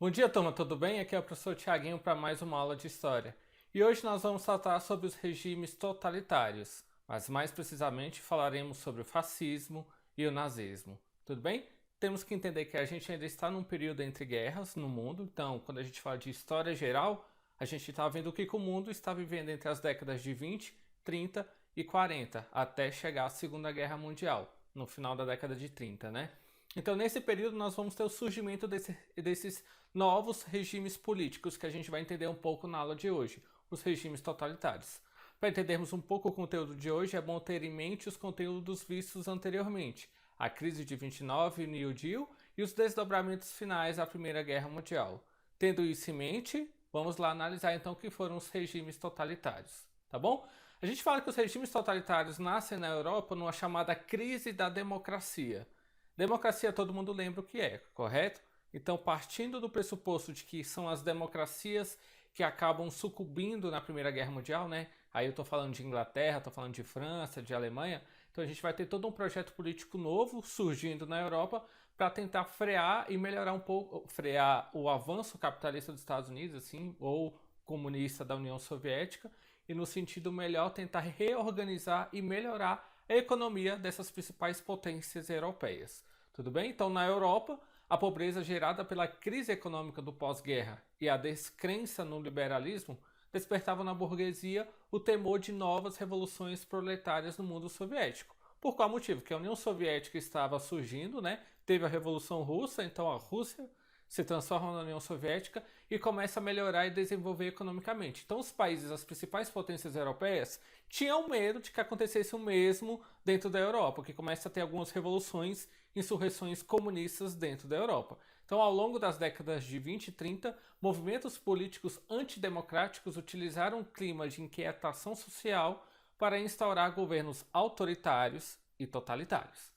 Bom dia, turma, tudo bem? Aqui é o professor Tiaguinho para mais uma aula de História. E hoje nós vamos tratar sobre os regimes totalitários, mas mais precisamente falaremos sobre o fascismo e o nazismo. Tudo bem? Temos que entender que a gente ainda está num período entre guerras no mundo, então quando a gente fala de história geral, a gente está vendo o que o mundo está vivendo entre as décadas de 20, 30 e 40, até chegar à Segunda Guerra Mundial, no final da década de 30, né? Então, nesse período, nós vamos ter o surgimento desses novos regimes políticos que a gente vai entender um pouco na aula de hoje, os regimes totalitários. Para entendermos um pouco o conteúdo de hoje, é bom ter em mente os conteúdos vistos anteriormente, a crise de 29, o New Deal e os desdobramentos finais da Primeira Guerra Mundial. Tendo isso em mente, vamos lá analisar então o que foram os regimes totalitários, tá bom? A gente fala que os regimes totalitários nascem na Europa numa chamada crise da democracia. Democracia todo mundo lembra o que é, correto? Então, partindo do pressuposto de que são as democracias que acabam sucumbindo na Primeira Guerra Mundial, né? Aí eu estou falando de Inglaterra, estou falando de França, de Alemanha. Então a gente vai ter todo um projeto político novo surgindo na Europa para tentar frear e melhorar um pouco, frear o avanço capitalista dos Estados Unidos, assim, ou comunista da União Soviética, e no sentido melhor tentar reorganizar e melhorar a economia dessas principais potências europeias. Tudo bem? Então, na Europa, a pobreza gerada pela crise econômica do pós-guerra e a descrença no liberalismo despertavam na burguesia o temor de novas revoluções proletárias no mundo soviético. Por qual motivo? Que a União Soviética estava surgindo, né? Teve a Revolução Russa, então a Rússia se transforma na União Soviética e começa a melhorar e desenvolver economicamente. Então os países, as principais potências europeias, tinham medo de que acontecesse o mesmo dentro da Europa, que começa a ter algumas revoluções, insurreições comunistas dentro da Europa. Então, ao longo das décadas de 20 e 30, movimentos políticos antidemocráticos utilizaram um clima de inquietação social para instaurar governos autoritários e totalitários.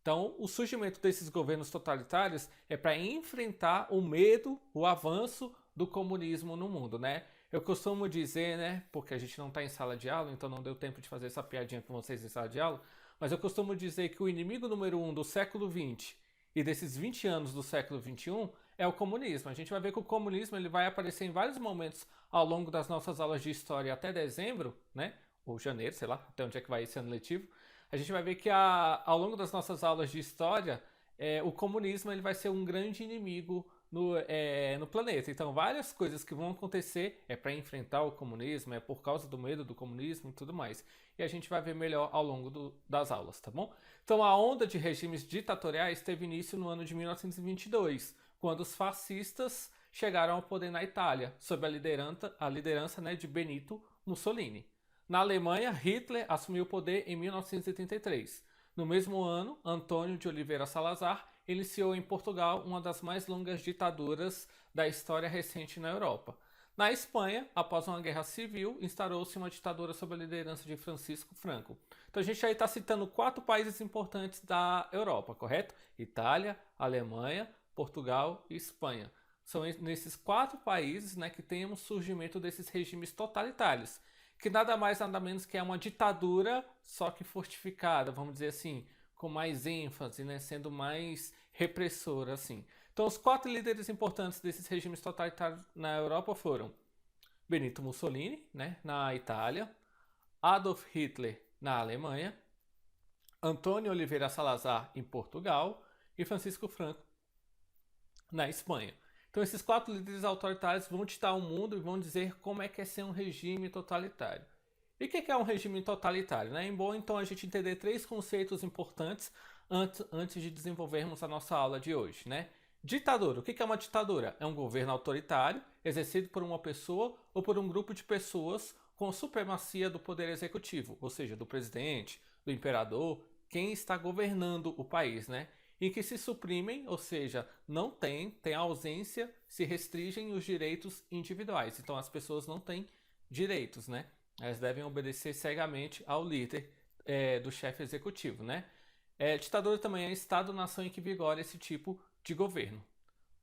Então, o surgimento desses governos totalitários é para enfrentar o medo, o avanço do comunismo no mundo, né? Eu costumo dizer, né, porque a gente não está em sala de aula, então não deu tempo de fazer essa piadinha com vocês em sala de aula, mas eu costumo dizer que o inimigo número 1 do século XX e desses 20 anos do século XXI é o comunismo. A gente vai ver que o comunismo ele vai aparecer em vários momentos ao longo das nossas aulas de história até dezembro, né? Ou janeiro, sei lá, até onde é que vai esse ano letivo. A gente vai ver que ao longo das nossas aulas de história, o comunismo ele vai ser um grande inimigo no planeta. Então, várias coisas que vão acontecer é para enfrentar o comunismo, é por causa do medo do comunismo e tudo mais. E a gente vai ver melhor ao longo das aulas, tá bom? Então, a onda de regimes ditatoriais teve início no ano de 1922, quando os fascistas chegaram ao poder na Itália, sob a liderança né, de Benito Mussolini. Na Alemanha, Hitler assumiu o poder em 1933. No mesmo ano, Antônio de Oliveira Salazar iniciou em Portugal uma das mais longas ditaduras da história recente na Europa. Na Espanha, após uma guerra civil, instaurou-se uma ditadura sob a liderança de Francisco Franco. Então a gente aí está citando 4 países importantes da Europa, correto? Itália, Alemanha, Portugal e Espanha. São nesses 4 países né, que temos surgimento desses regimes totalitários que nada mais nada menos que é uma ditadura, só que fortificada, vamos dizer assim, com mais ênfase, né, sendo mais repressora, assim. Então, os 4 líderes importantes desses regimes totalitários na Europa foram Benito Mussolini, né, na Itália, Adolf Hitler na Alemanha, Antônio Oliveira Salazar em Portugal e Francisco Franco na Espanha. Então, esses 4 líderes autoritários vão ditar o mundo e vão dizer como é que é ser um regime totalitário. E o que é um regime totalitário? Né? É bom, então, a gente entender 3 conceitos importantes antes de desenvolvermos a nossa aula de hoje. Né? Ditadura. O que é uma ditadura? É um governo autoritário exercido por uma pessoa ou por um grupo de pessoas com supremacia do poder executivo, ou seja, do presidente, do imperador, quem está governando o país, né? Em que se suprimem, ou seja, não tem ausência, se restringem os direitos individuais. Então as pessoas não têm direitos, né? Elas devem obedecer cegamente ao líder do chefe executivo, né? Ditadura também é Estado-nação em que vigora esse tipo de governo.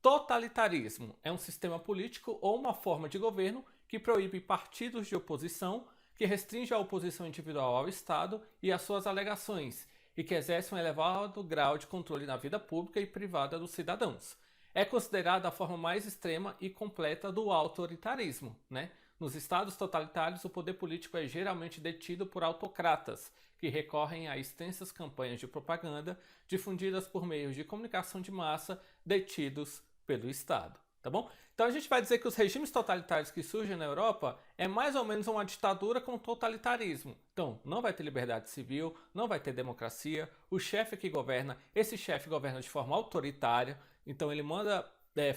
Totalitarismo é um sistema político ou uma forma de governo que proíbe partidos de oposição, que restringe a oposição individual ao Estado e às suas alegações, e que exerce um elevado grau de controle na vida pública e privada dos cidadãos. é considerada a forma mais extrema e completa do autoritarismo, né? Nos estados totalitários, o poder político é geralmente detido por autocratas, que recorrem a extensas campanhas de propaganda difundidas por meios de comunicação de massa detidos pelo Estado, tá bom? Então a gente vai dizer que os regimes totalitários que surgem na Europa é mais ou menos uma ditadura com totalitarismo. Então não vai ter liberdade civil, não vai ter democracia, o chefe que governa, esse chefe governa de forma autoritária, então ele manda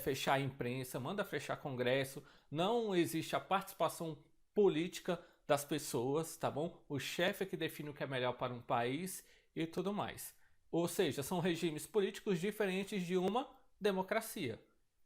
fechar a imprensa, manda fechar congresso, não existe a participação política das pessoas, tá bom? O chefe é que define o que é melhor para um país e tudo mais. Ou seja, são regimes políticos diferentes de uma democracia.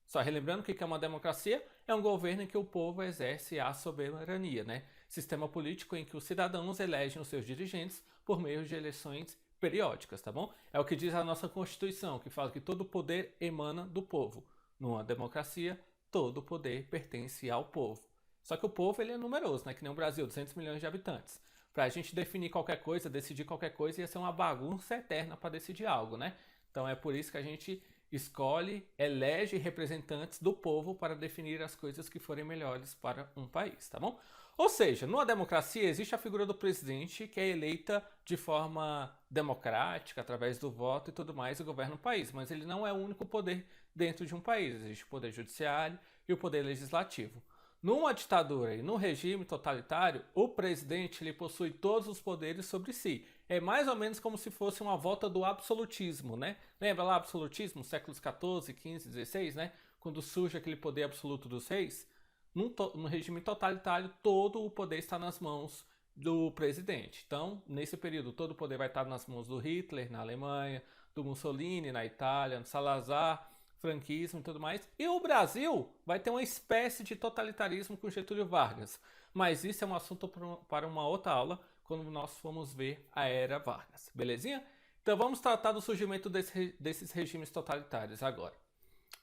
Só relembrando que é uma democracia, é um governo em que o povo exerce a soberania, né? Sistema político em que os cidadãos elegem os seus dirigentes por meio de eleições periódicas, tá bom? É o que diz a nossa Constituição, que fala que todo poder emana do povo. Numa democracia, todo poder pertence ao povo. Só que o povo ele é numeroso, né? Que nem o Brasil, 200 milhões de habitantes. Para a gente definir qualquer coisa, decidir qualquer coisa, ia ser uma bagunça eterna para decidir algo, né? Então é por isso que a gente escolhe, elege representantes do povo para definir as coisas que forem melhores para um país, tá bom? Ou seja, numa democracia existe a figura do presidente que é eleita de forma democrática, através do voto e tudo mais, e governa o país, mas ele não é o único poder dentro de um país. Existe o poder judiciário e o poder legislativo. Numa ditadura e num regime totalitário, o presidente ele possui todos os poderes sobre si. É mais ou menos como se fosse uma volta do absolutismo, né? Lembra lá absolutismo, séculos 14, 15, 16, né? Quando surge aquele poder absoluto dos reis? No regime totalitário, todo o poder está nas mãos do presidente. Então, nesse período, todo o poder vai estar nas mãos do Hitler, na Alemanha, do Mussolini, na Itália, do Salazar, franquismo e tudo mais. E o Brasil vai ter uma espécie de totalitarismo com Getúlio Vargas. Mas isso é um assunto para uma outra aula, quando nós formos ver a Era Vargas. Belezinha? Então vamos tratar do surgimento desses regimes totalitários agora.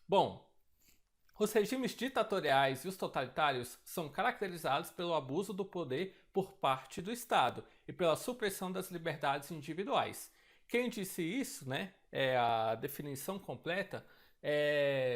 Bom, os regimes ditatoriais e os totalitários são caracterizados pelo abuso do poder por parte do Estado e pela supressão das liberdades individuais. Quem disse isso, né, é a definição completa,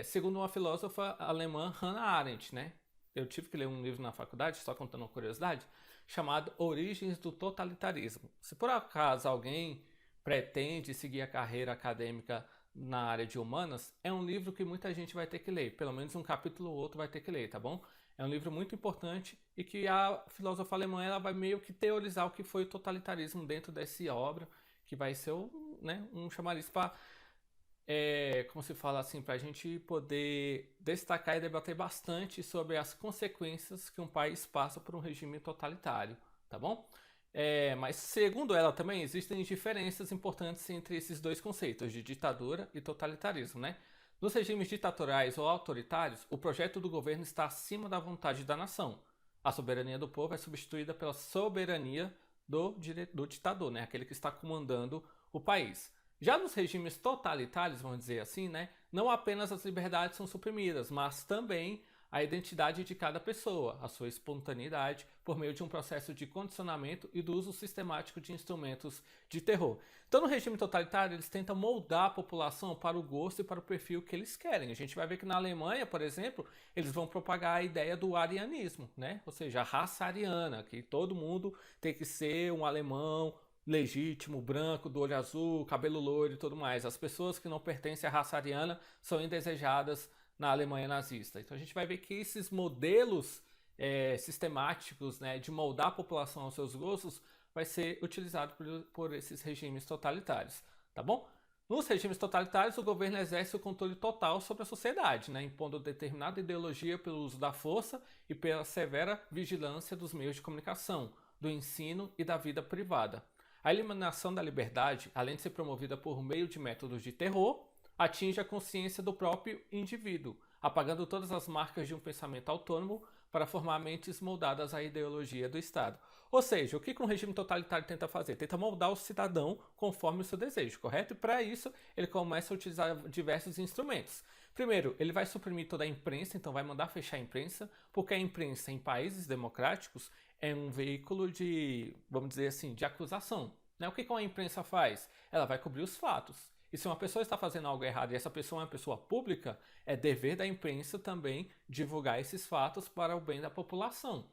segundo uma filósofa alemã, Hannah Arendt, né? Eu tive que ler um livro na faculdade, só contando uma curiosidade, chamado Origens do Totalitarismo. Se por acaso alguém pretende seguir a carreira acadêmica na área de humanas, é um livro que muita gente vai ter que ler, pelo menos um capítulo ou outro vai ter que ler, tá bom? É um livro muito importante e que a filósofa alemã ela vai meio que teorizar o que foi o totalitarismo dentro dessa obra, que vai ser um chamariz para, como se fala assim, para a gente poder destacar e debater bastante sobre as consequências que um país passa por um regime totalitário, tá bom? Mas segundo ela também existem diferenças importantes entre esses dois conceitos de ditadura e totalitarismo, né? Nos regimes ditatoriais ou autoritários, o projeto do governo está acima da vontade da nação. A soberania do povo é substituída pela soberania do ditador, né? Aquele que está comandando o país. Já nos regimes totalitários, vamos dizer assim, né? Não apenas as liberdades são suprimidas, mas também a identidade de cada pessoa, a sua espontaneidade, por meio de um processo de condicionamento e do uso sistemático de instrumentos de terror. Então, no regime totalitário, eles tentam moldar a população para o gosto e para o perfil que eles querem. A gente vai ver que na Alemanha, por exemplo, eles vão propagar a ideia do arianismo, né? Ou seja, a raça ariana, que todo mundo tem que ser um alemão legítimo, branco, do olho azul, cabelo loiro e tudo mais. As pessoas que não pertencem à raça ariana são indesejadas na Alemanha nazista. Então a gente vai ver que esses modelos sistemáticos, né, de moldar a população aos seus gostos vai ser utilizado por esses regimes totalitários, tá bom? Nos regimes totalitários, o governo exerce o controle total sobre a sociedade, né, impondo determinada ideologia pelo uso da força e pela severa vigilância dos meios de comunicação, do ensino e da vida privada. A eliminação da liberdade, além de ser promovida por meio de métodos de terror, atinge a consciência do próprio indivíduo, apagando todas as marcas de um pensamento autônomo para formar mentes moldadas à ideologia do Estado. Ou seja, o que um regime totalitário tenta fazer? Tenta moldar o cidadão conforme o seu desejo, correto? E para isso, ele começa a utilizar diversos instrumentos. Primeiro, ele vai suprimir toda a imprensa, então vai mandar fechar a imprensa, porque a imprensa em países democráticos é um veículo de, vamos dizer assim, de acusação. Né? O que a imprensa faz? Ela vai cobrir os fatos. E se uma pessoa está fazendo algo errado e essa pessoa é uma pessoa pública, é dever da imprensa também divulgar esses fatos para o bem da população.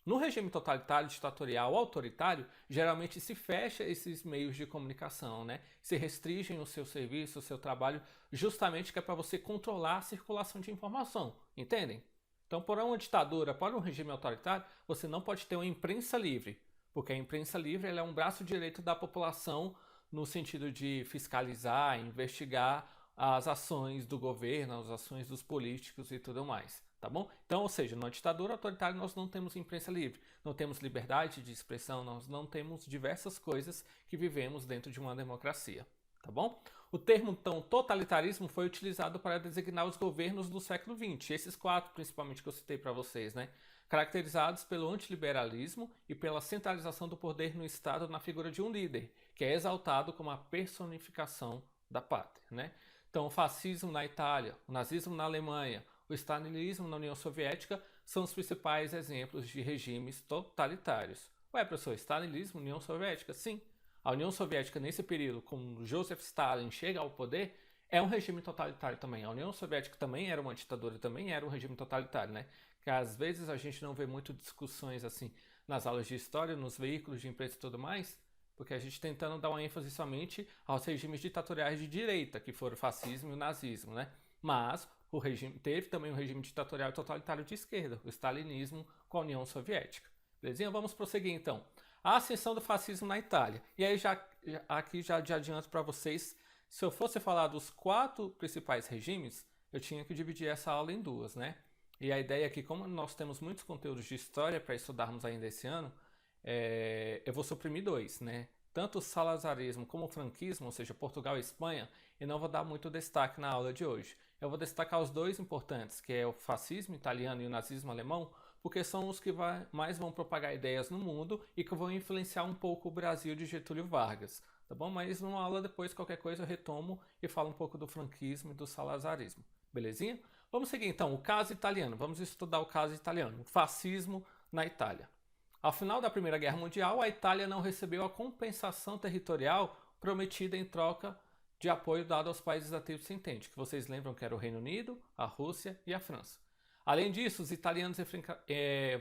No regime totalitário, ditatorial ou autoritário, geralmente se fecha esses meios de comunicação, né? Se restringem o seu serviço, o seu trabalho, justamente que é para você controlar a circulação de informação, entendem? Então, por uma ditadura, por um regime autoritário, você não pode ter uma imprensa livre, porque a imprensa livre ela é um braço direito da população no sentido de fiscalizar, investigar as ações do governo, as ações dos políticos e tudo mais, tá bom? Então, ou seja, na ditadura autoritária nós não temos imprensa livre, não temos liberdade de expressão, nós não temos diversas coisas que vivemos dentro de uma democracia, tá bom? O termo, então, totalitarismo foi utilizado para designar os governos do século XX, esses quatro principalmente que eu citei para vocês, né? Caracterizados pelo antiliberalismo e pela centralização do poder no Estado na figura de um líder, que é exaltado como a personificação da pátria, né? Então, o fascismo na Itália, o nazismo na Alemanha, o stalinismo na União Soviética são os principais exemplos de regimes totalitários. Ué, professor, stalinismo, União Soviética? Sim. A União Soviética, nesse período, com Joseph Stalin chega ao poder, é um regime totalitário também. A União Soviética também era uma ditadura, também era um regime totalitário, né? Que às vezes a gente não vê muito discussões assim nas aulas de história, nos veículos de imprensa e tudo mais, porque a gente tentando dar uma ênfase somente aos regimes ditatoriais de direita, que foram o fascismo e o nazismo, né? Mas o regime teve também um regime ditatorial e totalitário de esquerda, o stalinismo com a União Soviética. Belezinha? Vamos prosseguir então. A ascensão do fascismo na Itália. E aí aqui já de adianto para vocês, se eu fosse falar dos quatro principais regimes, eu tinha que dividir essa aula em duas, né? E a ideia é que, como nós temos muitos conteúdos de história para estudarmos ainda esse ano, eu vou suprimir dois, né? Tanto o salazarismo como o franquismo, ou seja, Portugal e Espanha, e não vou dar muito destaque na aula de hoje. Eu vou destacar os dois importantes, que é o fascismo italiano e o nazismo alemão, porque são os que mais vão propagar ideias no mundo e que vão influenciar um pouco o Brasil de Getúlio Vargas, tá bom? Mas numa aula depois, qualquer coisa, eu retomo e falo um pouco do franquismo e do salazarismo, belezinha? Vamos seguir então, o caso italiano. Vamos estudar o caso italiano, o fascismo na Itália. Ao final da Primeira Guerra Mundial, a Itália não recebeu a compensação territorial prometida em troca de apoio dado aos países da Tríplice Entente, que vocês lembram que era o Reino Unido, a Rússia e a França. Além disso, os italianos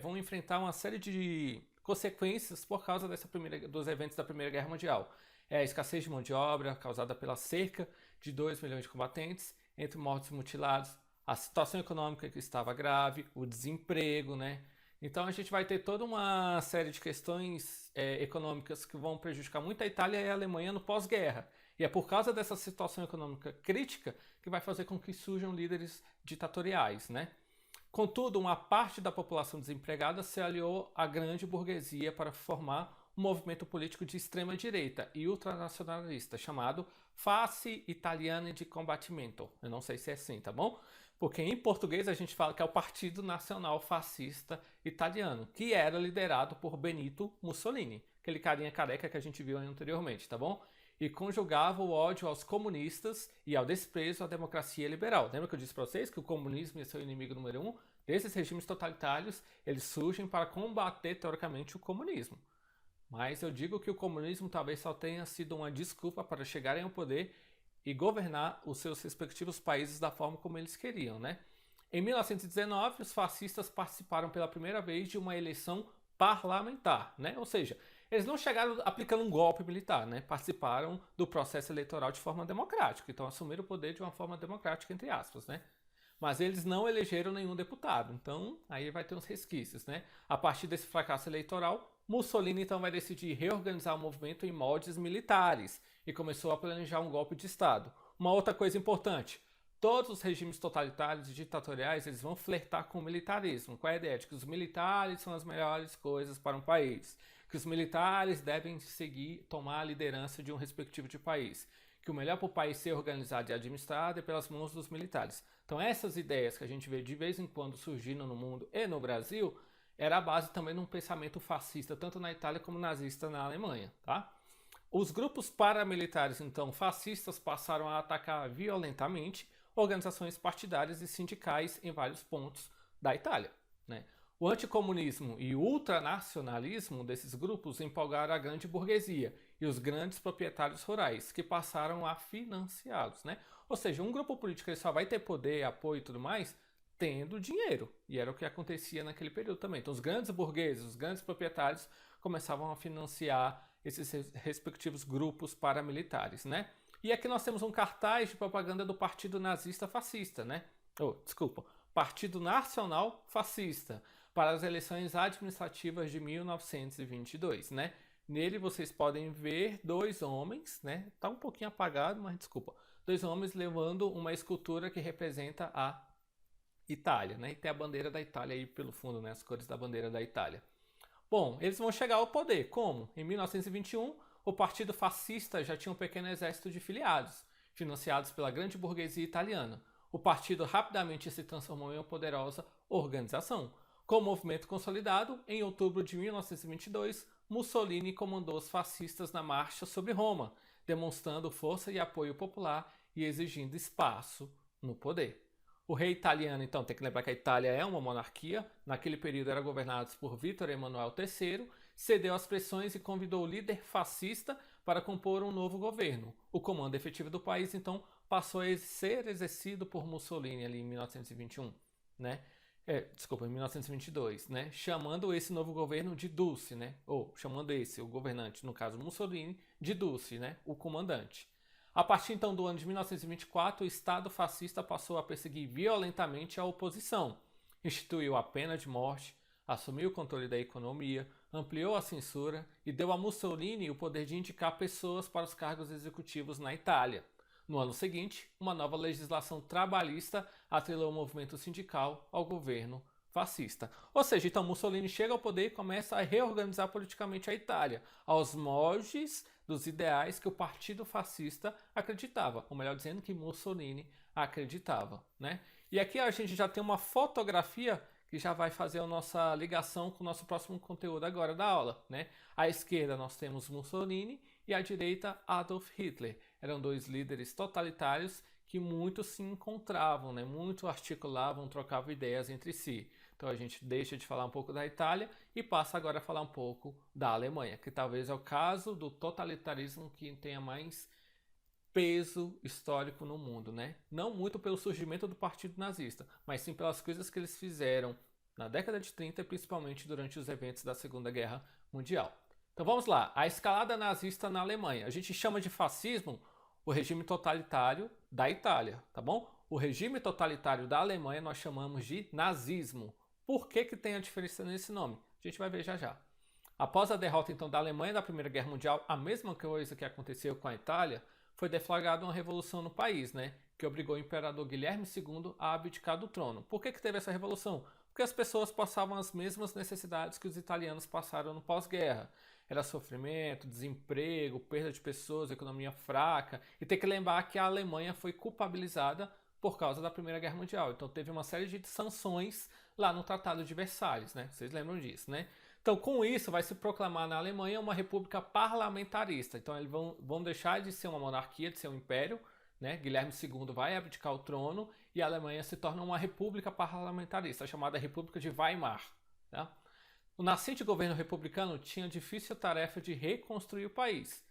vão enfrentar uma série de consequências por causa dos eventos da Primeira Guerra Mundial. A escassez de mão de obra causada pela cerca de 2 milhões de combatentes, entre mortos e mutilados, a situação econômica que estava grave, o desemprego, né? Então a gente vai ter toda uma série de questões econômicas que vão prejudicar muito a Itália e a Alemanha no pós-guerra. E é por causa dessa situação econômica crítica que vai fazer com que surjam líderes ditatoriais, né? Contudo, uma parte da população desempregada se aliou à grande burguesia para formar um movimento político de extrema-direita e ultranacionalista chamado Face Italiana di Combattimento. Eu não sei se é assim, tá bom? Porque em português a gente fala que é o Partido Nacional Fascista Italiano, que era liderado por Benito Mussolini, aquele carinha careca que a gente viu anteriormente, tá bom? E conjugava o ódio aos comunistas e ao desprezo à democracia liberal. Lembra que eu disse para vocês que o comunismo ia ser o inimigo número um? Desses regimes totalitários, eles surgem para combater, teoricamente, o comunismo. Mas eu digo que o comunismo talvez só tenha sido uma desculpa para chegarem ao poder e governar os seus respectivos países da forma como eles queriam, né? Em 1919, os fascistas participaram pela primeira vez de uma eleição parlamentar, né? Ou seja, eles não chegaram aplicando um golpe militar, né? Participaram do processo eleitoral de forma democrática, então assumiram o poder de uma forma democrática, entre aspas, né? Mas eles não elegeram nenhum deputado, então aí vai ter uns resquícios, né? A partir desse fracasso eleitoral, Mussolini então vai decidir reorganizar o movimento em moldes militares e começou a planejar um golpe de Estado. Uma outra coisa importante, todos os regimes totalitários e ditatoriais eles vão flertar com o militarismo, com a ideia de que os militares são as melhores coisas para um país, que os militares devem tomar a liderança de um respectivo de país, que o melhor para o país ser organizado e administrado é pelas mãos dos militares. Então essas ideias que a gente vê de vez em quando surgindo no mundo e no Brasil, era a base também de um pensamento fascista, tanto na Itália como nazista na Alemanha, tá? Os grupos paramilitares, então, fascistas, passaram a atacar violentamente organizações partidárias e sindicais em vários pontos da Itália, né? O anticomunismo e o ultranacionalismo desses grupos empolgaram a grande burguesia e os grandes proprietários rurais, que passaram a financiá-los, né? Ou seja, um grupo político ele só vai ter poder, apoio e tudo mais tendo dinheiro. E era o que acontecia naquele período também. Então, os grandes burgueses, os grandes proprietários começavam a financiar esses respectivos grupos paramilitares, né? E aqui nós temos um cartaz de propaganda do Partido Nazista Fascista, né? Desculpa, Partido Nacional Fascista, para as eleições administrativas de 1922, né? Nele vocês podem ver dois homens, né? Tá um pouquinho apagado, mas desculpa. Dois homens levando uma escultura que representa a Itália, né? E tem a bandeira da Itália aí pelo fundo, né? As cores da bandeira da Itália. Bom, eles vão chegar ao poder. Como? Em 1921, o Partido Fascista já tinha um pequeno exército de filiados, financiados pela grande burguesia italiana. O partido rapidamente se transformou em uma poderosa organização. Com o movimento consolidado, em outubro de 1922, Mussolini comandou os fascistas na marcha sobre Roma, demonstrando força e apoio popular e exigindo espaço no poder. O rei italiano, então, tem que lembrar que a Itália é uma monarquia, naquele período era governado por Vítor Emanuel III, cedeu às pressões e convidou o líder fascista para compor um novo governo. O comando efetivo do país, então, passou a ser exercido por Mussolini ali em 1921, né? Em 1922, né? Chamando esse novo governo de Duce, né? Ou chamando o governante, no caso Mussolini, de Duce, né? O comandante. A partir então do ano de 1924, o Estado fascista passou a perseguir violentamente a oposição, instituiu a pena de morte, assumiu o controle da economia, ampliou a censura e deu a Mussolini o poder de indicar pessoas para os cargos executivos na Itália. No ano seguinte, uma nova legislação trabalhista atrelou o movimento sindical ao governo fascista. Ou seja, então Mussolini chega ao poder e começa a reorganizar politicamente a Itália, aos moldes dos ideais que o Partido Fascista acreditava, ou melhor dizendo, que Mussolini acreditava, né? E aqui a gente já tem uma fotografia que já vai fazer a nossa ligação com o nosso próximo conteúdo agora da aula, né? À esquerda nós temos Mussolini e à direita Adolf Hitler. Eram dois líderes totalitários que muito se encontravam, né? Muito articulavam, trocavam ideias entre si. Então a gente deixa de falar um pouco da Itália e passa agora a falar um pouco da Alemanha, que talvez é o caso do totalitarismo que tenha mais peso histórico no mundo, né? Não muito pelo surgimento do Partido Nazista, mas sim pelas coisas que eles fizeram na década de 30 e principalmente durante os eventos da Segunda Guerra Mundial. Então vamos lá, a escalada nazista na Alemanha. A gente chama de fascismo o regime totalitário da Itália, tá bom? O regime totalitário da Alemanha nós chamamos de nazismo. Por que tem a diferença nesse nome? A gente vai ver já já. Após a derrota então da Alemanha na Primeira Guerra Mundial, a mesma coisa que aconteceu com a Itália, foi deflagrada uma revolução no país, né? Que obrigou o imperador Guilherme II a abdicar do trono. Por que teve essa revolução? Porque as pessoas passavam as mesmas necessidades que os italianos passaram no pós-guerra. Era sofrimento, desemprego, perda de pessoas, economia fraca. E tem que lembrar que a Alemanha foi culpabilizada por causa da Primeira Guerra Mundial. Então teve uma série de sanções lá no Tratado de Versalhes, né? Vocês lembram disso, né? Então, com isso, vai se proclamar na Alemanha uma república parlamentarista. Então, eles vão deixar de ser uma monarquia, de ser um império, né? Guilherme II vai abdicar o trono e a Alemanha se torna uma república parlamentarista, chamada República de Weimar. Tá? O nascente governo republicano tinha a difícil tarefa de reconstruir o país.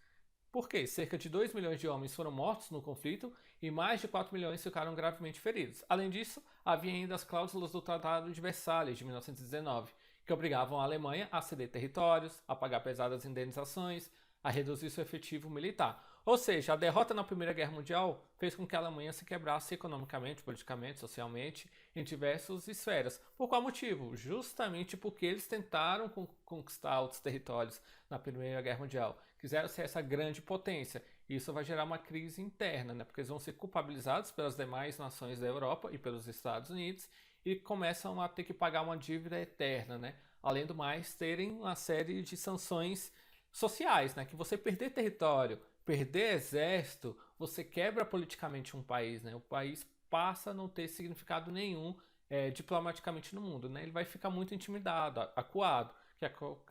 Por quê? Cerca de 2 milhões de homens foram mortos no conflito e mais de 4 milhões ficaram gravemente feridos. Além disso, havia ainda as cláusulas do Tratado de Versalhes, de 1919, que obrigavam a Alemanha a ceder territórios, a pagar pesadas indenizações, a reduzir seu efetivo militar. Ou seja, a derrota na Primeira Guerra Mundial fez com que a Alemanha se quebrasse economicamente, politicamente, socialmente, em diversas esferas. Por qual motivo? Justamente porque eles tentaram conquistar outros territórios na Primeira Guerra Mundial. Quiseram ser essa grande potência. E isso vai gerar uma crise interna, né? Porque eles vão ser culpabilizados pelas demais nações da Europa e pelos Estados Unidos e começam a ter que pagar uma dívida eterna, né? Além do mais, terem uma série de sanções sociais, né? Que você perder território, perder exército, você quebra politicamente um país, né? O país passa a não ter significado nenhum diplomaticamente no mundo, né? Ele vai ficar muito intimidado, acuado, que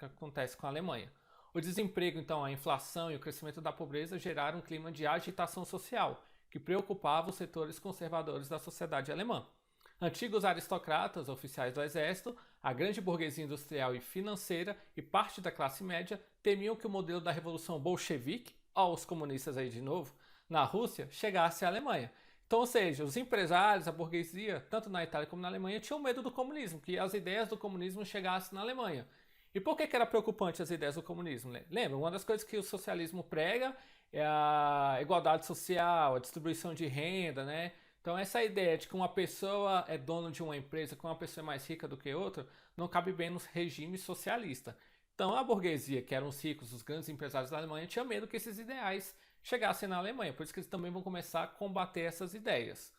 acontece com a Alemanha. O desemprego, então, a inflação e o crescimento da pobreza geraram um clima de agitação social, que preocupava os setores conservadores da sociedade alemã. Antigos aristocratas, oficiais do exército, a grande burguesia industrial e financeira e parte da classe média temiam que o modelo da Revolução Bolchevique, ó, os comunistas aí de novo, na Rússia, chegasse à Alemanha. Então, ou seja, os empresários, a burguesia, tanto na Itália como na Alemanha, tinham medo do comunismo, que as ideias do comunismo chegassem na Alemanha. E por que era preocupante as ideias do comunismo? Né? Lembra, uma das coisas que o socialismo prega é a igualdade social, a distribuição de renda, né? Então essa ideia de que uma pessoa é dono de uma empresa, que uma pessoa é mais rica do que outra, não cabe bem nos regimes socialistas. Então a burguesia, que eram os ricos, os grandes empresários da Alemanha, tinha medo que esses ideais chegassem na Alemanha. Por isso que eles também vão começar a combater essas ideias.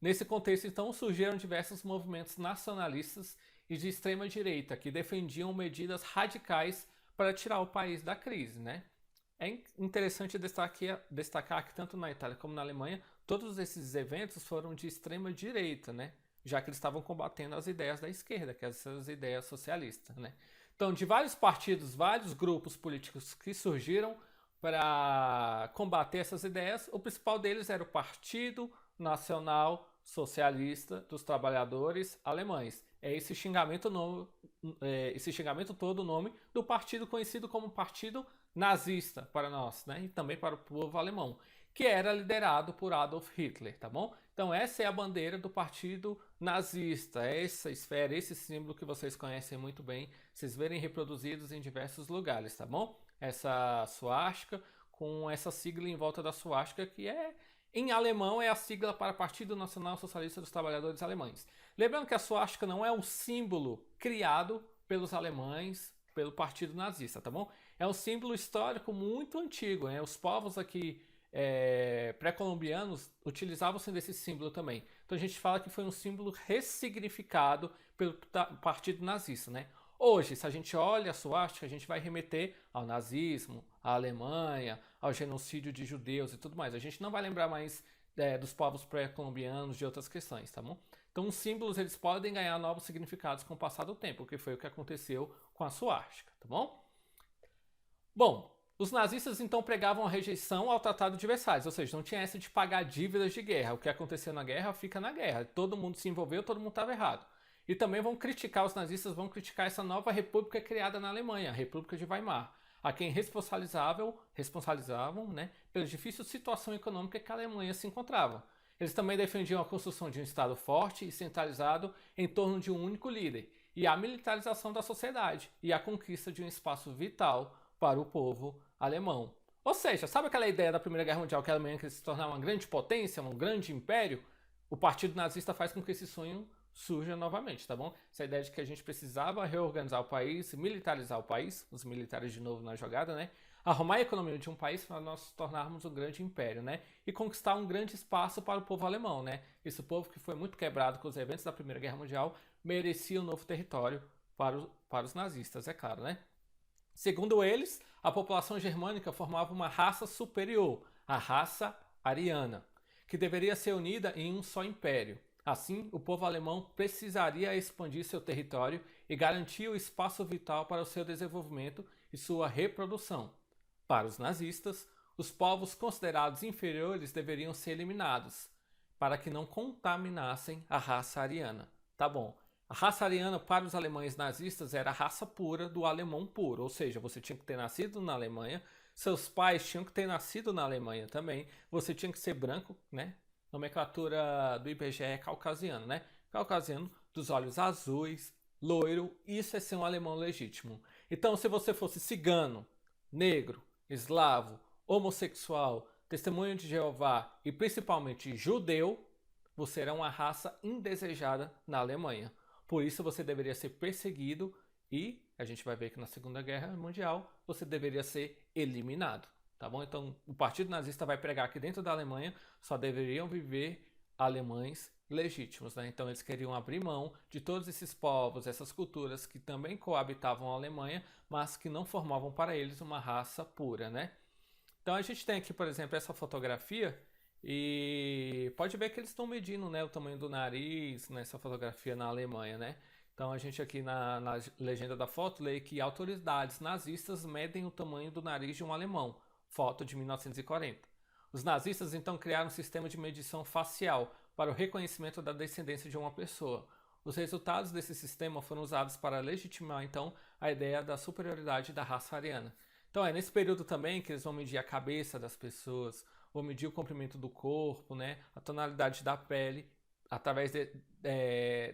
Nesse contexto, então, surgiram diversos movimentos nacionalistas e de extrema direita que defendiam medidas radicais para tirar o país da crise, né? É interessante destacar que tanto na Itália como na Alemanha, todos esses eventos foram de extrema direita, né? Já que eles estavam combatendo as ideias da esquerda, que são as ideias socialistas, né? Então, de vários partidos, vários grupos políticos que surgiram para combater essas ideias, o principal deles era o Partido Nacional Socialista dos Trabalhadores Alemães. É esse xingamento todo o nome do partido conhecido como Partido Nazista para nós, né? E também para o povo alemão, que era liderado por Adolf Hitler, tá bom? Então essa é a bandeira do Partido Nazista, essa esfera, esse símbolo que vocês conhecem muito bem, vocês verem reproduzidos em diversos lugares, tá bom? Essa suástica com essa sigla em volta da suástica que em alemão é a sigla para Partido Nacional Socialista dos Trabalhadores Alemães. Lembrando que a suástica não é um símbolo criado pelos alemães, pelo Partido Nazista, tá bom? É um símbolo histórico muito antigo, né? Os povos aqui pré-colombianos utilizavam-se desse símbolo também. Então a gente fala que foi um símbolo ressignificado pelo Partido Nazista, né? Hoje, se a gente olha a suástica, a gente vai remeter ao nazismo, à Alemanha, ao genocídio de judeus e tudo mais. A gente não vai lembrar mais dos povos pré-colombianos, de outras questões, tá bom? Então os símbolos eles podem ganhar novos significados com o passar do tempo, que foi o que aconteceu com a suástica, tá bom? Bom, os nazistas então pregavam a rejeição ao Tratado de Versalhes, ou seja, não tinha essa de pagar dívidas de guerra. O que aconteceu na guerra fica na guerra. Todo mundo se envolveu, todo mundo estava errado. E também os nazistas vão criticar essa nova república criada na Alemanha, a República de Weimar, a quem responsabilizavam, né, pela difícil situação econômica que a Alemanha se encontrava. Eles também defendiam a construção de um Estado forte e centralizado em torno de um único líder, e a militarização da sociedade, e a conquista de um espaço vital para o povo alemão. Ou seja, sabe aquela ideia da Primeira Guerra Mundial que a Alemanha queria se tornar uma grande potência, um grande império? O Partido Nazista faz com que esse sonho surja novamente, tá bom? Essa ideia de que a gente precisava reorganizar o país, militarizar o país, os militares de novo na jogada, né? Arrumar a economia de um país para nós tornarmos um grande império, né? E conquistar um grande espaço para o povo alemão, né? Esse povo que foi muito quebrado com os eventos da Primeira Guerra Mundial merecia um novo território para os nazistas, é claro, né? Segundo eles, a população germânica formava uma raça superior, a raça ariana, que deveria ser unida em um só império. Assim, o povo alemão precisaria expandir seu território e garantir o espaço vital para o seu desenvolvimento e sua reprodução. Para os nazistas, os povos considerados inferiores deveriam ser eliminados, para que não contaminassem a raça ariana. Tá bom. A raça ariana para os alemães nazistas era a raça pura do alemão puro, ou seja, você tinha que ter nascido na Alemanha, seus pais tinham que ter nascido na Alemanha também, você tinha que ser branco, né? Nomenclatura do IBGE é caucasiano, né? Caucasiano, dos olhos azuis, loiro, isso é ser um alemão legítimo. Então, se você fosse cigano, negro, eslavo, homossexual, testemunho de Jeová e principalmente judeu, você era uma raça indesejada na Alemanha. Por isso você deveria ser perseguido e, a gente vai ver que na Segunda Guerra Mundial, você deveria ser eliminado. Tá bom? Então, o Partido Nazista vai pregar que dentro da Alemanha só deveriam viver alemães legítimos, né? Então, eles queriam abrir mão de todos esses povos, essas culturas que também coabitavam a Alemanha, mas que não formavam para eles uma raça pura, né? Então, a gente tem aqui, por exemplo, essa fotografia e pode ver que eles estão medindo, né, o tamanho do nariz nessa fotografia na Alemanha, né? Então, a gente aqui na legenda da foto lê que autoridades nazistas medem o tamanho do nariz de um alemão. Foto de 1940. Os nazistas então criaram um sistema de medição facial para o reconhecimento da descendência de uma pessoa. Os resultados desse sistema foram usados para legitimar, então, a ideia da superioridade da raça ariana. Então é nesse período também que eles vão medir a cabeça das pessoas, vão medir o comprimento do corpo, né, a tonalidade da pele, através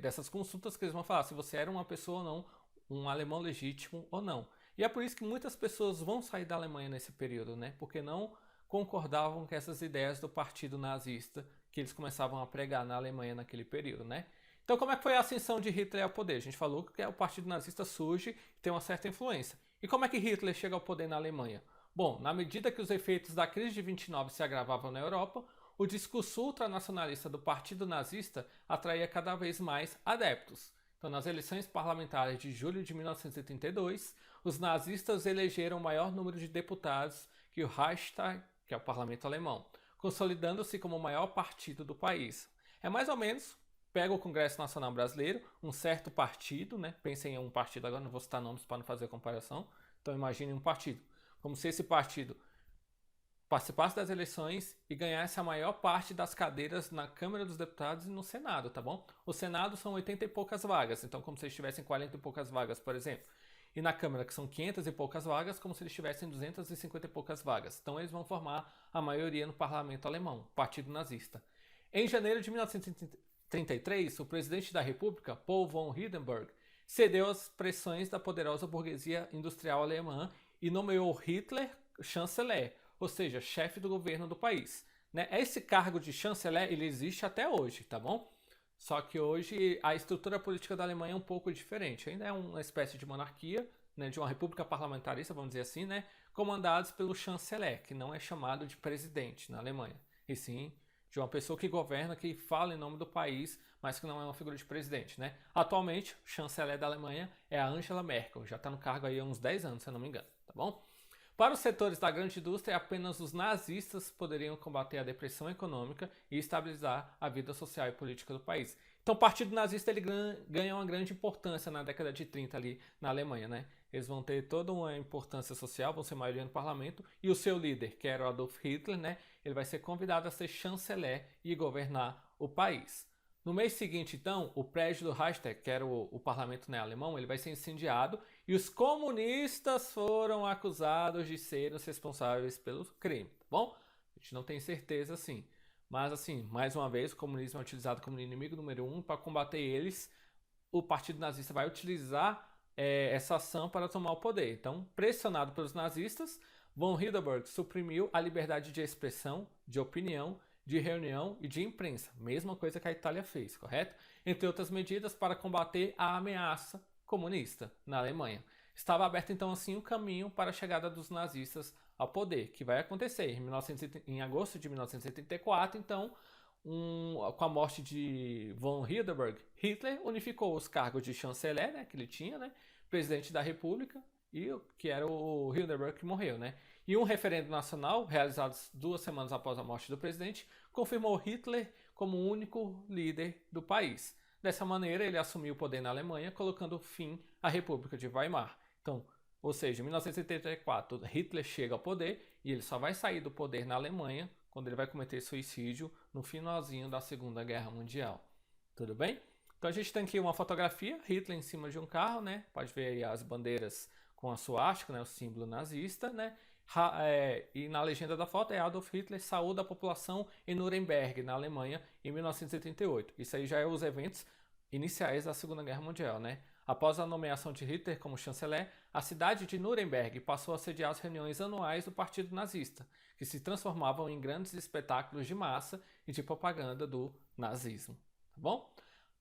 dessas consultas que eles vão falar se você era uma pessoa ou não, um alemão legítimo ou não. E é por isso que muitas pessoas vão sair da Alemanha nesse período, né, porque não concordavam com essas ideias do partido nazista que eles começavam a pregar na Alemanha naquele período, né. Então como é que foi a ascensão de Hitler ao poder? A gente falou que o partido nazista surge e tem uma certa influência. E como é que Hitler chega ao poder na Alemanha? Bom, na medida que os efeitos da crise de 29 se agravavam na Europa, o discurso ultranacionalista do partido nazista atraía cada vez mais adeptos. Então, nas eleições parlamentares de julho de 1932, os nazistas elegeram o maior número de deputados que o Reichstag, que é o parlamento alemão, consolidando-se como o maior partido do país. É mais ou menos, pega o Congresso Nacional Brasileiro, um certo partido, né? Pensem em um partido, agora não vou citar nomes para não fazer comparação, então imagine um partido. Como se esse partido participasse das eleições e ganhasse a maior parte das cadeiras na Câmara dos Deputados e no Senado, tá bom? O Senado são 80 e poucas vagas, então como se eles tivessem 40 e poucas vagas, por exemplo. E na Câmara, que são 500 e poucas vagas, como se eles tivessem 250 e poucas vagas. Então eles vão formar a maioria no parlamento alemão, Partido Nazista. Em janeiro de 1933, o presidente da República, Paul von Hindenburg, cedeu às pressões da poderosa burguesia industrial alemã e nomeou Hitler chanceler, ou seja, chefe do governo do país. Né? Esse cargo de chanceler ele existe até hoje, tá bom? Só que hoje a estrutura política da Alemanha é um pouco diferente. Ainda é uma espécie de monarquia, né, de uma república parlamentarista, vamos dizer assim, né, comandados pelo chanceler, que não é chamado de presidente na Alemanha, e sim de uma pessoa que governa, que fala em nome do país, mas que não é uma figura de presidente. Né? Atualmente, o chanceler da Alemanha é a Angela Merkel, já está no cargo aí há uns 10 anos, se eu não me engano, tá bom? Para os setores da grande indústria, apenas os nazistas poderiam combater a depressão econômica e estabilizar a vida social e política do país. Então o partido nazista ele ganha uma grande importância na década de 30 ali na Alemanha, né? Eles vão ter toda uma importância social, vão ser maioria no parlamento, e o seu líder, que era o Adolf Hitler, né? Ele vai ser convidado a ser chanceler e governar o país. No mês seguinte, então, o prédio do Reichstag, que era o parlamento, né, alemão, ele vai ser incendiado e os comunistas foram acusados de serem os responsáveis pelo crime, tá bom? A gente não tem certeza, assim. Mas, assim, mais uma vez, o comunismo é utilizado como inimigo número 1 para combater eles. O partido nazista vai utilizar essa ação para tomar o poder. Então, pressionado pelos nazistas, von Hindenburg suprimiu a liberdade de expressão, de opinião, de reunião e de imprensa, mesma coisa que a Itália fez, correto? Entre outras medidas para combater a ameaça comunista na Alemanha. Estava aberto então assim o caminho para a chegada dos nazistas ao poder, que vai acontecer em agosto de 1974, então, com a morte de von Hindenburg, Hitler unificou os cargos de chanceler, né, que ele tinha, né, presidente da República, e que era o Hindenburg que morreu, né? E um referendo nacional, realizado 2 semanas após a morte do presidente, confirmou Hitler como o único líder do país. Dessa maneira, ele assumiu o poder na Alemanha, colocando fim à República de Weimar. Então, ou seja, em 1974, Hitler chega ao poder e ele só vai sair do poder na Alemanha quando ele vai cometer suicídio no finalzinho da Segunda Guerra Mundial. Tudo bem? Então a gente tem aqui uma fotografia, Hitler em cima de um carro, né? Pode ver aí as bandeiras com a suástica, né? O símbolo nazista, né? E na legenda da foto é Adolf Hitler saúda a população em Nuremberg, na Alemanha, em 1938. Isso aí já é os eventos iniciais da Segunda Guerra Mundial, né? Após a nomeação de Hitler como chanceler, a cidade de Nuremberg passou a sediar as reuniões anuais do Partido Nazista, que se transformavam em grandes espetáculos de massa e de propaganda do nazismo. Tá bom?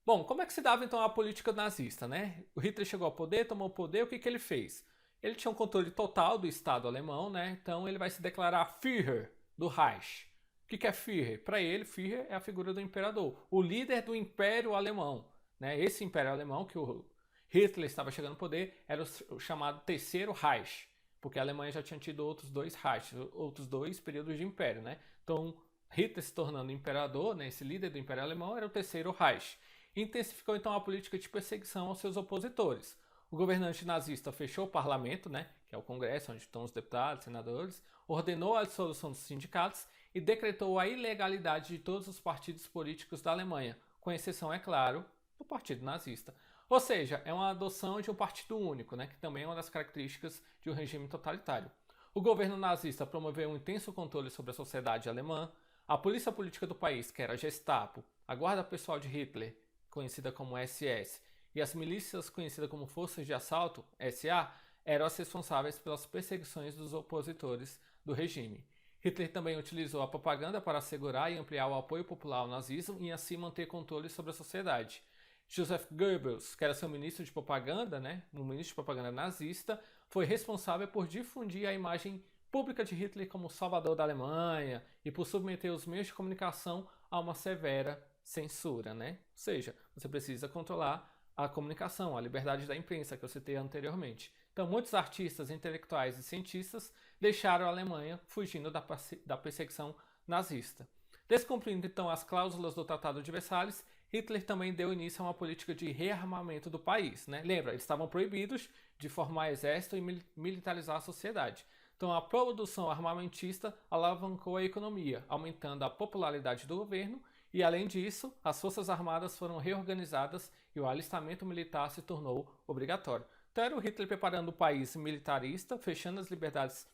Bom, como é que se dava então a política nazista, né? O Hitler chegou ao poder, tomou o poder, o que ele fez? Ele tinha um controle total do Estado alemão, né? Então ele vai se declarar Führer do Reich. O que é Führer? Para ele, Führer é a figura do imperador, o líder do Império Alemão, né? Esse Império Alemão que o Hitler estava chegando ao poder era o chamado Terceiro Reich, porque a Alemanha já tinha tido outros 2 Reichs, outros 2 períodos de império, né? Então Hitler se tornando imperador, né? Esse líder do Império Alemão era o Terceiro Reich. Intensificou então a política de perseguição aos seus opositores. O governante nazista fechou o parlamento, né, que é o Congresso, onde estão os deputados, senadores, ordenou a dissolução dos sindicatos e decretou a ilegalidade de todos os partidos políticos da Alemanha, com exceção, é claro, do Partido Nazista. Ou seja, é uma adoção de um partido único, né, que também é uma das características de um regime totalitário. O governo nazista promoveu um intenso controle sobre a sociedade alemã. A polícia política do país, que era a Gestapo, a guarda pessoal de Hitler, conhecida como SS, e as milícias conhecidas como Forças de Assalto, SA, eram as responsáveis pelas perseguições dos opositores do regime. Hitler também utilizou a propaganda para assegurar e ampliar o apoio popular ao nazismo e assim manter controle sobre a sociedade. Joseph Goebbels, que era seu ministro de propaganda, um ministro de propaganda nazista, foi responsável por difundir a imagem pública de Hitler como salvador da Alemanha e por submeter os meios de comunicação a uma severa censura, Ou seja, você precisa controlar a comunicação, a liberdade da imprensa, que eu citei anteriormente. Então, muitos artistas, intelectuais e cientistas deixaram a Alemanha fugindo da perseguição nazista. Descumprindo, então, as cláusulas do Tratado de Versalhes, Hitler também deu início a uma política de rearmamento do país. Lembra, eles estavam proibidos de formar exército e militarizar a sociedade. Então, a produção armamentista alavancou a economia, aumentando a popularidade do governo e, além disso, as forças armadas foram reorganizadas e o alistamento militar se tornou obrigatório. Então, era o Hitler preparando o país militarista, fechando as liberdades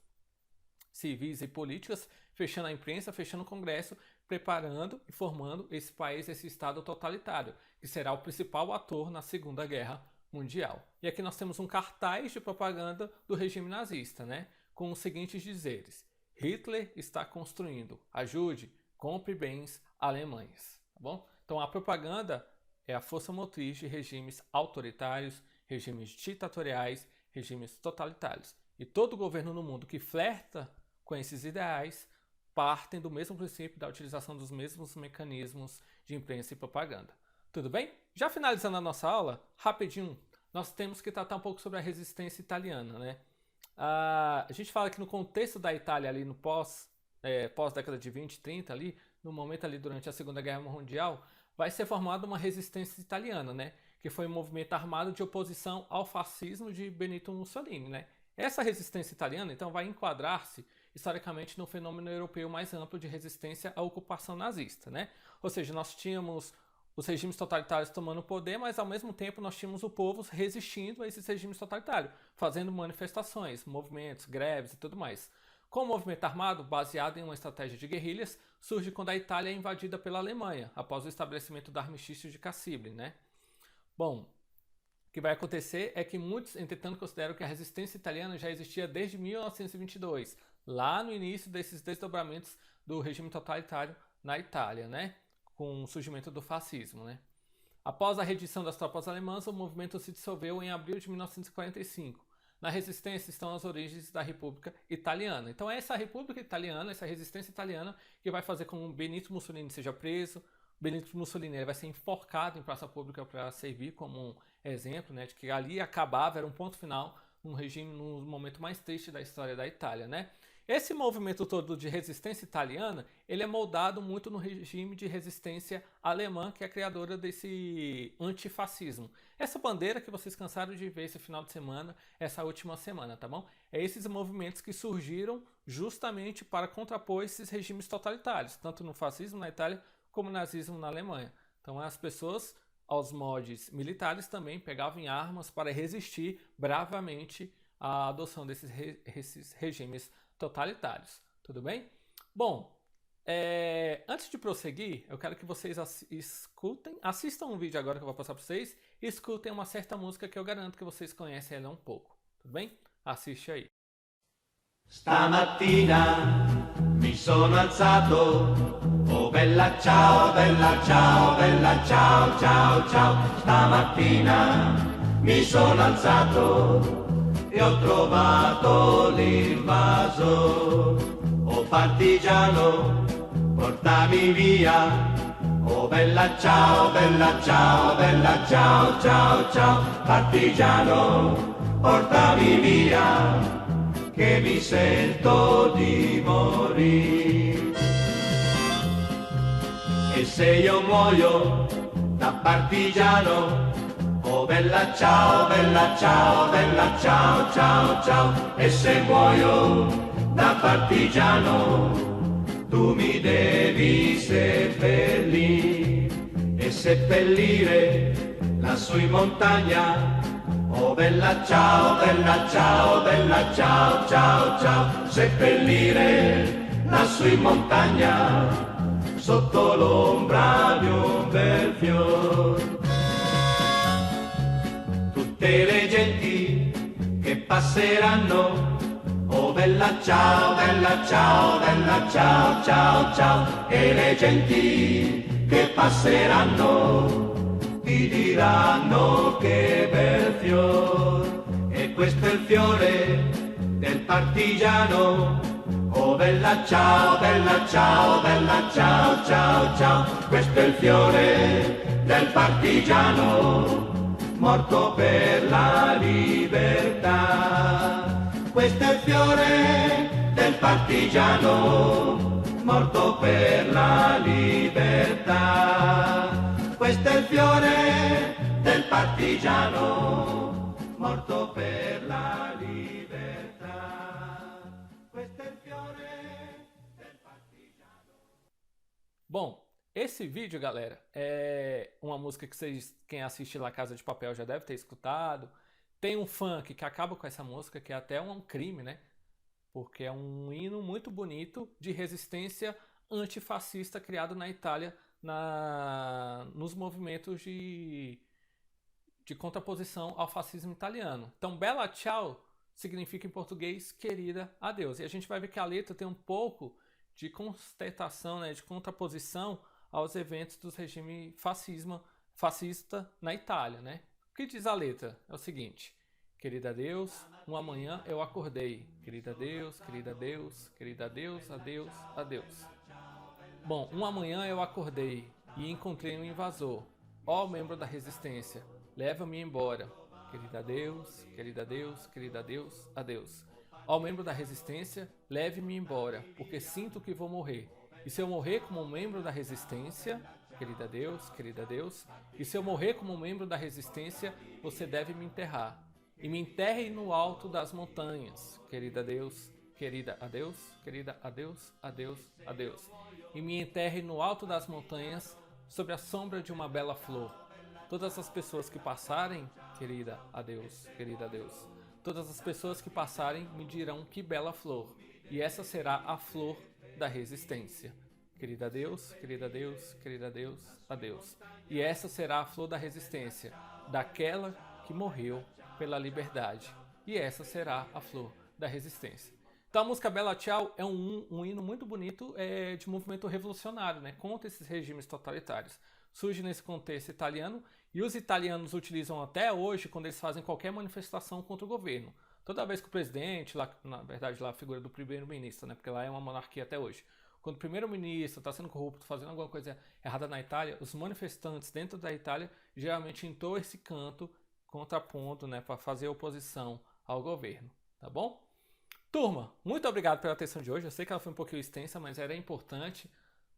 civis e políticas, fechando a imprensa, fechando o Congresso, preparando e formando esse país, esse Estado totalitário, que será o principal ator na Segunda Guerra Mundial. E aqui nós temos um cartaz de propaganda do regime nazista, com os seguintes dizeres: Hitler está construindo, ajude, compre bens alemães. Tá bom? Então a propaganda é a força motriz de regimes autoritários, regimes ditatoriais, regimes totalitários. E todo governo no mundo que flerta com esses ideais partem do mesmo princípio da utilização dos mesmos mecanismos de imprensa e propaganda. Tudo bem? Já finalizando a nossa aula, rapidinho, nós temos que tratar um pouco sobre a resistência italiana, A gente fala que no contexto da Itália ali no pós-década de 20, 30 ali, no momento ali durante a Segunda Guerra Mundial, vai ser formada uma resistência italiana, que foi um movimento armado de oposição ao fascismo de Benito Mussolini, Essa resistência italiana, então, vai enquadrar-se historicamente no fenômeno europeu mais amplo de resistência à ocupação nazista, Ou seja, nós tínhamos os regimes totalitários tomando poder, mas ao mesmo tempo nós tínhamos o povo resistindo a esses regimes totalitários, fazendo manifestações, movimentos, greves e tudo mais. Com o movimento armado, baseado em uma estratégia de guerrilhas, surge quando a Itália é invadida pela Alemanha, após o estabelecimento do armistício de Cassibile, Bom, o que vai acontecer é que muitos, entretanto, consideram que a resistência italiana já existia desde 1922, lá no início desses desdobramentos do regime totalitário na Itália, com o surgimento do fascismo, Após a rendição das tropas alemãs, o movimento se dissolveu em abril de 1945. Na resistência estão as origens da República Italiana. Então é essa República Italiana, essa resistência italiana, que vai fazer com que Benito Mussolini seja preso. Benito Mussolini vai ser enforcado em praça pública para servir como um exemplo, de que ali acabava, era um ponto final, um regime no momento mais triste da história da Itália, Esse movimento todo de resistência italiana, ele é moldado muito no regime de resistência alemã, que é a criadora desse antifascismo. Essa bandeira que vocês cansaram de ver esse final de semana, essa última semana, tá bom? É esses movimentos que surgiram justamente para contrapor esses regimes totalitários, tanto no fascismo na Itália, como no nazismo na Alemanha. Então as pessoas, aos moldes militares, também pegavam em armas para resistir bravamente à adoção desses regimes totalitários. Tudo bem? Bom, antes de prosseguir, eu quero que vocês assistam um vídeo agora que eu vou passar para vocês e escutem uma certa música que eu garanto que vocês conhecem ela um pouco. Tudo bem? Assiste aí. Stamattina mi sono alzato, oh bella ciao, bella ciao, bella ciao, ciao, ciao. Stamattina mi sono alzato e ho trovato l'invaso, oh partigiano, portami via, oh bella ciao, bella ciao, bella ciao, ciao, ciao. Partigiano, portami via, che mi sento di morire. E se io muoio da partigiano, oh bella ciao, bella ciao, bella ciao, ciao, ciao. E se muoio da partigiano, tu mi devi seppellire e seppellire lassù in montagna. Oh bella ciao, bella ciao, bella ciao, ciao, ciao, seppellire lassù in montagna sotto l'ombra di un bel fior. Tutte le genti che passeranno, oh bella ciao, bella ciao, bella ciao, ciao, ciao, e le genti che passeranno ti diranno che bel fior, e questo è il fiore del partigiano. Oh bella ciao, bella ciao, bella ciao, ciao, ciao, questo è il fiore del partigiano, morto per la libertà. Questo è il fiore del partigiano, morto per la libertà. Questo è il fiore del partigiano, morto per la libertà. Questo è il fiore del partigiano. Bom, esse vídeo, galera, é uma música que quem assiste La Casa de Papel já deve ter escutado. Tem um funk que acaba com essa música, que é até um crime, né? Porque é um hino muito bonito de resistência antifascista criado na Itália nos movimentos de contraposição ao fascismo italiano. Então, Bella Ciao significa em português querida adeus. E a gente vai ver que a letra tem um pouco de constatação, né, de contraposição aos eventos do regime fascista na Itália, né? O que diz a letra? É o seguinte: querida Deus, um amanhã eu acordei. Querida Deus, querida Deus, querida Deus, adeus, adeus. Bom, um amanhã eu acordei e encontrei um invasor. Ó membro da resistência, leva-me embora. Querida Deus, querida Deus, querida Deus, adeus. Ó membro da resistência, leve-me embora, porque sinto que vou morrer. E se eu morrer como um membro da resistência, querida Deus, e se eu morrer como um membro da resistência, você deve me enterrar. E me enterre no alto das montanhas, querida Deus, querida adeus, querida adeus, adeus, adeus. E me enterre no alto das montanhas, sob a sombra de uma bela flor. Todas as pessoas que passarem, querida adeus, querida adeus. Todas as pessoas que passarem me dirão que bela flor. E essa será a flor da resistência. Querida Deus, querida Deus, querida Deus, adeus. E essa será a flor da resistência, daquela que morreu pela liberdade. E essa será a flor da resistência. Então a música Bella Ciao é um hino muito bonito de movimento revolucionário, né, contra esses regimes totalitários. Surge nesse contexto italiano e os italianos utilizam até hoje quando eles fazem qualquer manifestação contra o governo. Toda vez que o presidente, lá, na verdade lá a figura do primeiro-ministro, né, porque lá é uma monarquia até hoje, quando o primeiro-ministro está sendo corrupto, fazendo alguma coisa errada na Itália, os manifestantes dentro da Itália geralmente entoam esse canto contraponto, né, para fazer oposição ao governo, tá bom? Turma, muito obrigado pela atenção de hoje. Eu sei que ela foi um pouquinho extensa, mas era importante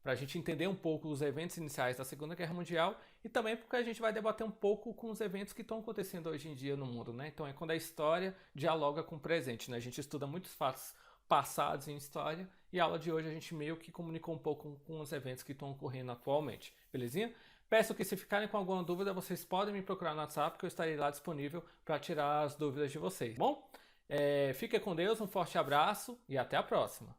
para a gente entender um pouco os eventos iniciais da Segunda Guerra Mundial e também porque a gente vai debater um pouco com os eventos que estão acontecendo hoje em dia no mundo, né? Então é quando a história dialoga com o presente, né? A gente estuda muitos fatos passados em história e a aula de hoje a gente meio que comunicou um pouco com os eventos que estão ocorrendo atualmente, belezinha? Peço que se ficarem com alguma dúvida, vocês podem me procurar no WhatsApp que eu estarei lá disponível para tirar as dúvidas de vocês, bom? Fiquem com Deus, um forte abraço e até a próxima!